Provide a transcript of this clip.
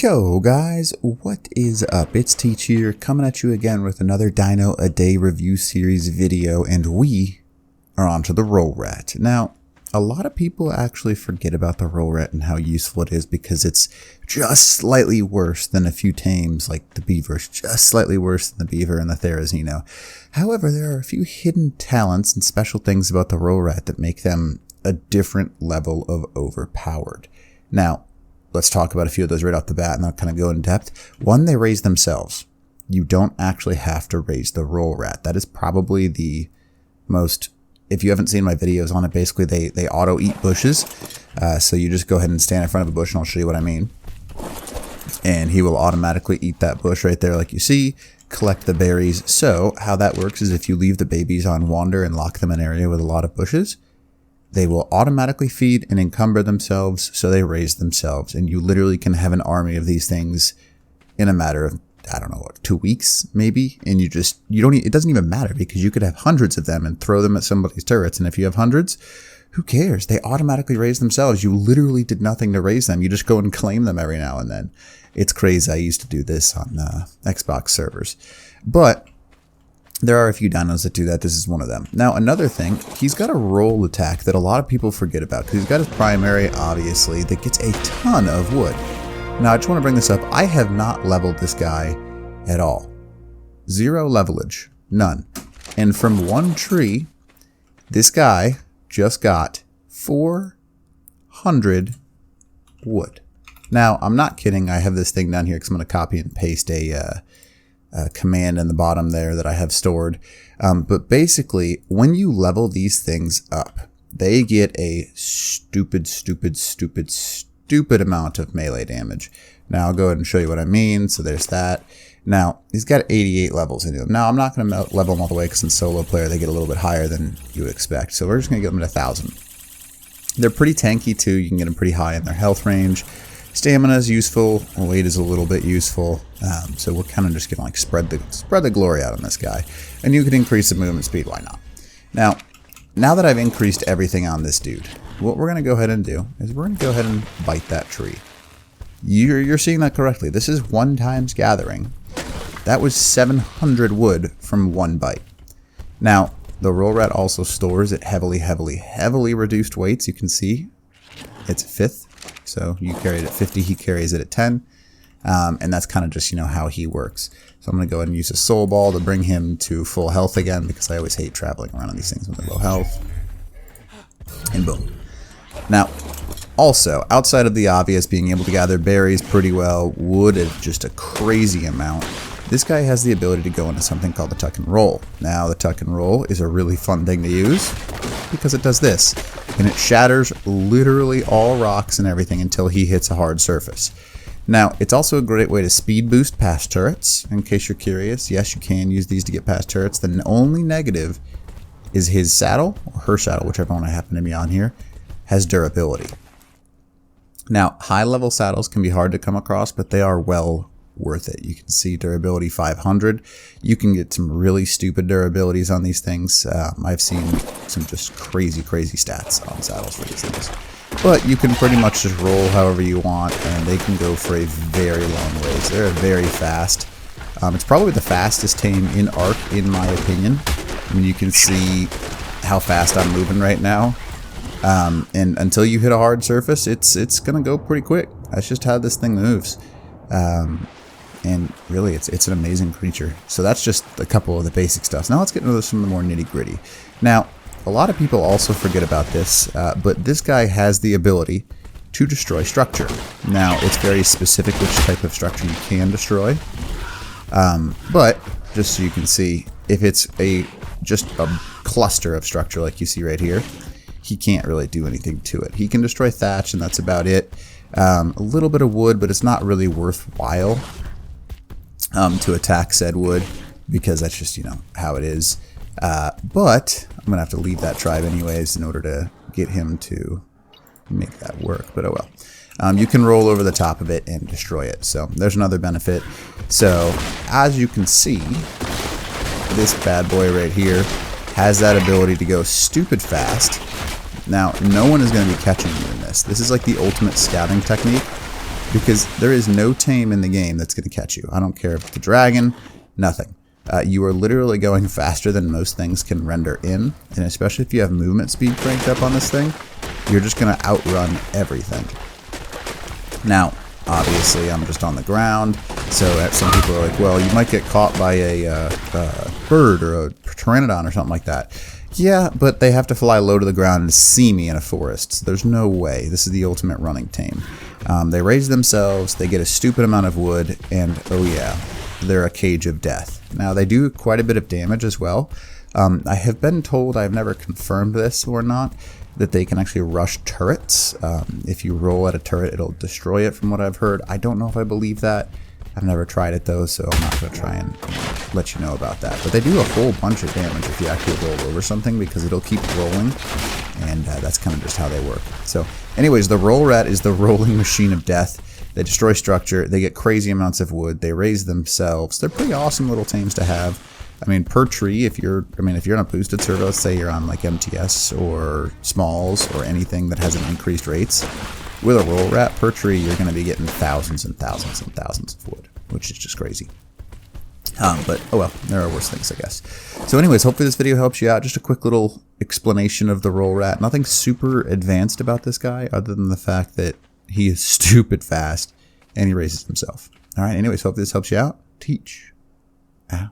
Yo guys, what is up? It's Teach here, coming at you again with another Dino a Day review series video, and we are onto the roll rat. Now, a lot of people actually forget about the roll rat and how useful it is because it's just slightly worse than a few tames like the beavers, just slightly worse than the beaver and the therizino. However, there are a few hidden talents and special things about the roll rat that make them a different level of overpowered. Now, let's talk about a few of those right off the bat and I'll kind of go in depth. One, they raise themselves. You don't actually have to raise the roll rat. That is probably the most, if you haven't seen my videos on it, basically they auto eat bushes. So you just go ahead and stand in front of a bush and I'll show you what I mean. And he will automatically eat that bush right there like you see, collect the berries. So how that works is if you leave the babies on wander and lock them in an area with a lot of bushes, they will automatically feed and encumber themselves, so they raise themselves. And you literally can have an army of these things in a matter of, I don't know, what, 2 weeks maybe? And it doesn't even matter because you could have hundreds of them and throw them at somebody's turrets. And if you have hundreds, who cares? They automatically raise themselves. You literally did nothing to raise them. You just go and claim them every now and then. It's crazy. I used to do this on Xbox servers. But there are a few dinos that do that. This is one of them. Now, another thing, he's got a roll attack that a lot of people forget about because he's got his primary, obviously, that gets a ton of wood. Now, I just want to bring this up. I have not leveled this guy at all. 0 levelage. None. And from one tree, this guy just got 400 wood. Now, I'm not kidding. I have this thing down here because I'm going to copy and paste a command in the bottom there that I have stored. But basically, when you level these things up, they get a stupid amount of melee damage. Now, I'll go ahead and show you what I mean. So there's that. Now, he's got 88 levels into him. Now, I'm not going to level them all the way because in solo player, they get a little bit higher than you would expect. So we're just going to get them to 1,000. They're pretty tanky too. You can get them pretty high in their health range. Stamina is useful. Weight is a little bit useful. So we're kind of just going to like spread the glory out on this guy. And you can increase the movement speed. Why not? Now that I've increased everything on this dude, what we're going to go ahead and do is we're going to go ahead and bite that tree. You're seeing that correctly. This is 1 times gathering. That was 700 wood from 1 bite. Now, the roll rat also stores at heavily reduced weights. You can see it's 5th. So you carry it at 50, he carries it at 10. And that's kind of just, how he works. So I'm going to go ahead and use a soul ball to bring him to full health again because I always hate traveling around on these things when they're low health. And boom. Now, also, outside of the obvious being able to gather berries pretty well, wood at just a crazy amount, this guy has the ability to go into something called the tuck and roll. Now, the tuck and roll is a really fun thing to use because it does this. And it shatters literally all rocks and everything until he hits a hard surface. Now, it's also a great way to speed boost past turrets. In case you're curious, yes, you can use these to get past turrets. The only negative is his saddle, or her saddle, whichever one I happen to be on here, has durability. Now, high-level saddles can be hard to come across, but they are well worth it. You can see durability 500. You can get some really stupid durabilities on these things. I've seen some just crazy stats on saddles for these things. But you can pretty much just roll however you want, and they can go for a very long ways. They're very fast. It's probably the fastest tame in Ark, in my opinion. I mean, you can see how fast I'm moving right now. And until you hit a hard surface, it's gonna go pretty quick. That's just how this thing moves. And really, it's an amazing creature. So that's just a couple of the basic stuff. Now let's get into some of the more nitty-gritty. Now, a lot of people also forget about this, but this guy has the ability to destroy structure. Now, it's very specific which type of structure you can destroy. But, just so you can see, if it's just a cluster of structure like you see right here, he can't really do anything to it. He can destroy thatch, and that's about it. A little bit of wood, but it's not really worthwhile to attack said wood because that's just, how it is. But I'm going to have to leave that tribe anyways in order to get him to make that work. But oh well. You can roll over the top of it and destroy it. So there's another benefit. So as you can see, this bad boy right here has that ability to go stupid fast. Now, no one is going to be catching you in this. This is like the ultimate scouting technique. because there is no tame in the game that's going to catch you. I don't care if it's a dragon, nothing. You are literally going faster than most things can render in, and especially if you have movement speed cranked up on this thing, you're just going to outrun everything. Now, obviously, I'm just on the ground, so some people are like, well, you might get caught by a bird or a pteranodon or something like that. Yeah, but they have to fly low to the ground and see me in a forest. So there's no way. This is the ultimate running tame. They raise themselves, they get a stupid amount of wood, and oh yeah, they're a cage of death. Now, they do quite a bit of damage as well. I have been told, I've never confirmed this or not, that they can actually rush turrets. If you roll at a turret, it'll destroy it from what I've heard. I don't know if I believe that. I've never tried it though, so I'm not going to try and let you know about that. But they do a whole bunch of damage if you actually roll over something, because it'll keep rolling, and that's kind of just how they work. So anyways, the roll rat is the rolling machine of death. They destroy structure, they get crazy amounts of wood, they raise themselves. They're pretty awesome little tames to have. I mean, per tree, if you're on a boosted server, let's say you're on like MTS or Smalls or anything that has an increased rates, with a roll rat per tree, you're going to be getting thousands and thousands and thousands of wood, which is just crazy. But, oh well, there are worse things, I guess. So anyways, hopefully this video helps you out. Just a quick little explanation of the roll rat. Nothing super advanced about this guy, other than the fact that he is stupid fast, and he raises himself. Alright, anyways, hope this helps you out. Teach out.